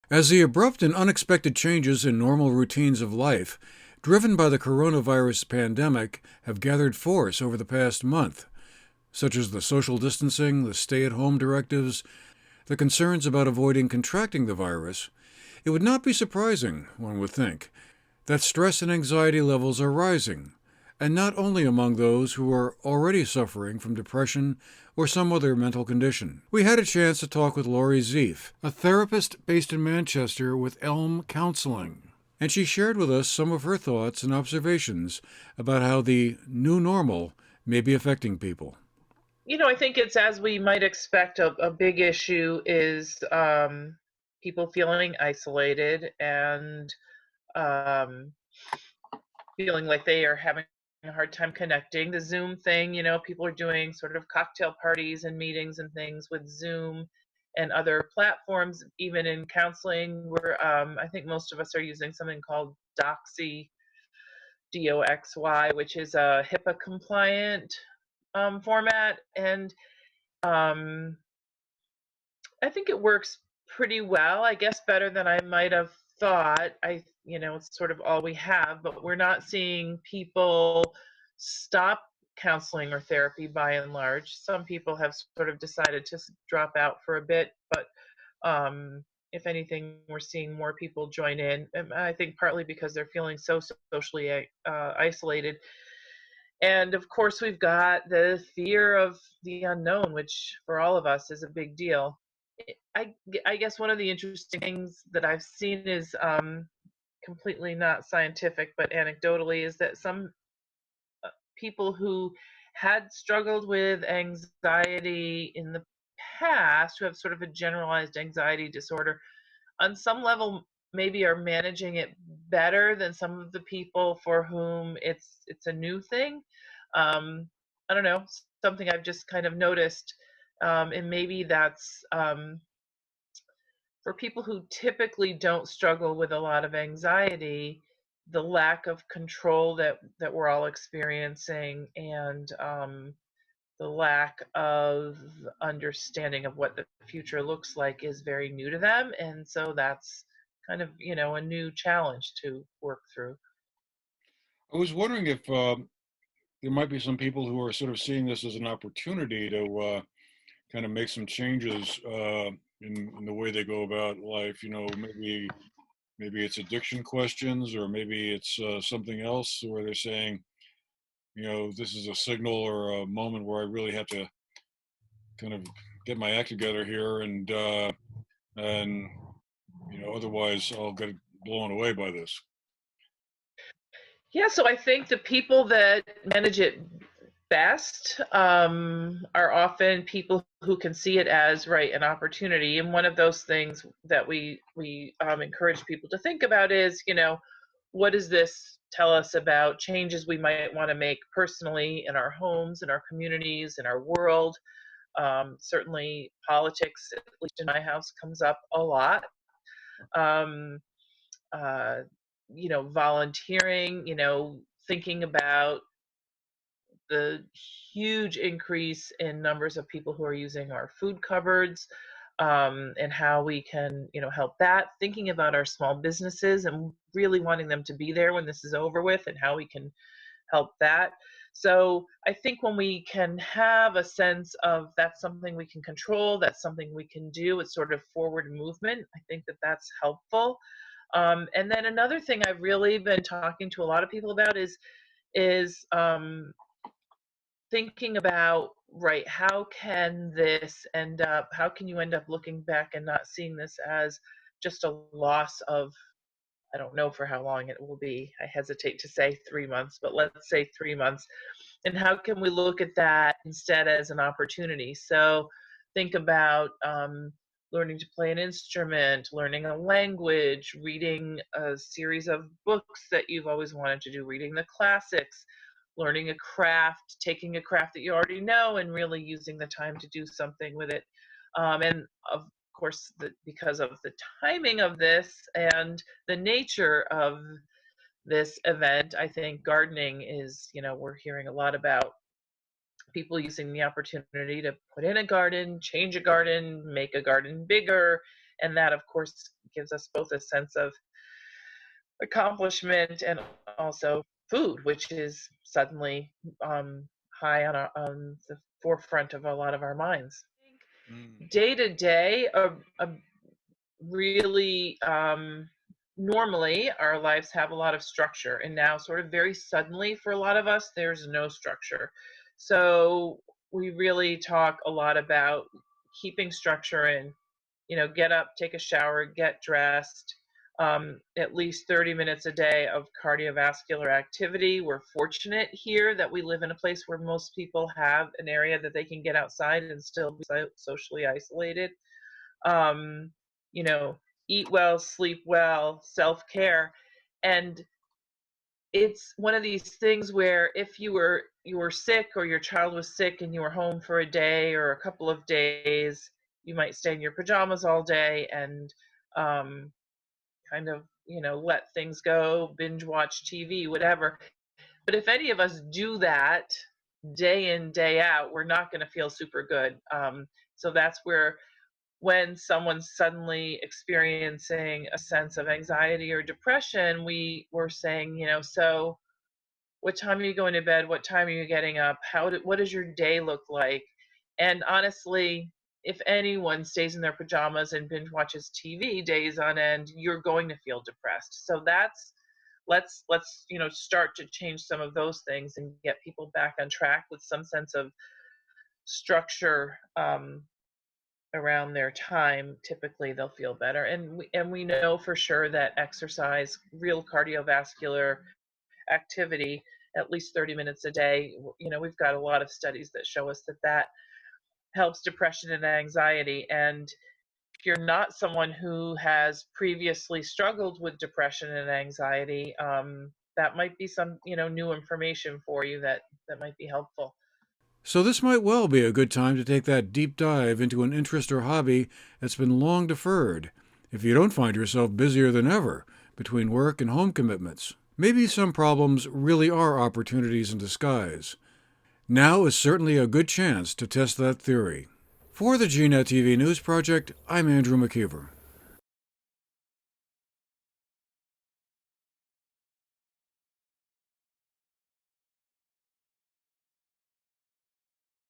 As the abrupt and unexpected changes in normal routines of life, driven by the coronavirus pandemic, have gathered force over the past month, such as the social distancing, the stay at home directives, the concerns about avoiding contracting the virus, it would not be surprising, one would think, that stress and anxiety levels are rising, and not only among those who are already suffering from depression or some other mental condition. We had a chance to talk with Laurie Zeef, a therapist based in Manchester with Elm Counseling, and she shared with us some of her thoughts and observations about how the new normal may be affecting people. I think it's as we might expect. A big issue is people feeling isolated and um, feeling like they are having a hard time connecting. The Zoom thing, people are doing sort of cocktail parties and meetings and things with Zoom and other platforms. Even in counseling, where I think most of us are using something called Doxy, DOXY, which is a HIPAA compliant format. And um, I think it works pretty well, I guess better than I might have thought. It's sort of all we have, but we're not seeing people stop counseling or therapy by and large. Some people have sort of decided to drop out for a bit, but if anything, we're seeing more people join in. And I think partly because they're feeling so socially isolated. And of course, we've got the fear of the unknown, which for all of us is a big deal. I guess one of the interesting things that I've seen is completely not scientific, but anecdotally, is that some people who had struggled with anxiety in the past, who have sort of a generalized anxiety disorder, on some level maybe are managing it better than some of the people for whom it's a new thing. I don't know, something I've just kind of noticed, and maybe that's for people who typically don't struggle with a lot of anxiety, the lack of control that we're all experiencing, and the lack of understanding of what the future looks like is very new to them. And so that's kind of, a new challenge to work through. I was wondering if there might be some people who are sort of seeing this as an opportunity to kind of make some changes in the way they go about life. Maybe it's addiction questions, or maybe it's something else where they're saying, this is a signal or a moment where I really have to kind of get my act together here, and otherwise I'll get blown away by this. Yeah, so I think the people that manage it best are often people who can see it as, right, an opportunity. And one of those things that we encourage people to think about is, what does this tell us about changes we might want to make personally in our homes, in our communities, in our world? Certainly, politics, at least in my house, comes up a lot. Um, uh, Volunteering, thinking about the huge increase in numbers of people who are using our food cupboards, and how we can, help that. Thinking about our small businesses and really wanting them to be there when this is over with, and how we can help that. So I think when we can have a sense of that's something we can control, that's something we can do, it's sort of forward movement. I think that that's helpful. And then another thing I've really been talking to a lot of people about is thinking about, right, how can you end up looking back and not seeing this as just a loss of, I don't know for how long it will be. I hesitate to say 3 months, but let's say 3 months. And how can we look at that instead as an opportunity? So think about learning to play an instrument, learning a language, reading a series of books that you've always wanted to do, reading the classics, learning a craft, taking a craft that you already know and really using the time to do something with it. And of course, because of the timing of this and the nature of this event, I think gardening is, we're hearing a lot about people using the opportunity to put in a garden, change a garden, make a garden bigger, And that, of course, gives us both a sense of accomplishment and also food, which is suddenly high on the forefront of a lot of our minds. Mm. Day to day, really normally our lives have a lot of structure, and now sort of very suddenly for a lot of us there's no structure. So we really talk a lot about keeping structure in, get up, take a shower, get dressed, at least 30 minutes a day of cardiovascular activity. We're fortunate here that we live in a place where most people have an area that they can get outside and still be socially isolated. um, you know, Eat well, sleep well, self-care. And it's one of these things where if you were sick, or your child was sick and you were home for a day or a couple of days, you might stay in your pajamas all day and um, kind of, let things go, binge watch TV, whatever. But if any of us do that day in, day out, we're not going to feel super good. So that's where, when someone's suddenly experiencing a sense of anxiety or depression, we were saying, so what time are you going to bed? What time are you getting up? What does your day look like? And honestly, if anyone stays in their pajamas and binge watches TV days on end, you're going to feel depressed. So let's start to change some of those things and get people back on track with some sense of structure around their time. Typically they'll feel better. And we know for sure that exercise, real cardiovascular activity, at least 30 minutes a day, we've got a lot of studies that show us that helps depression and anxiety. And if you're not someone who has previously struggled with depression and anxiety, that might be some new information for you that might be helpful. So, this might well be a good time to take that deep dive into an interest or hobby that's been long deferred, if you don't find yourself busier than ever between work and home commitments. Maybe some problems really are opportunities in disguise. Now is certainly a good chance to test that theory. For the GNAT-TV News Project, I'm Andrew McKeever.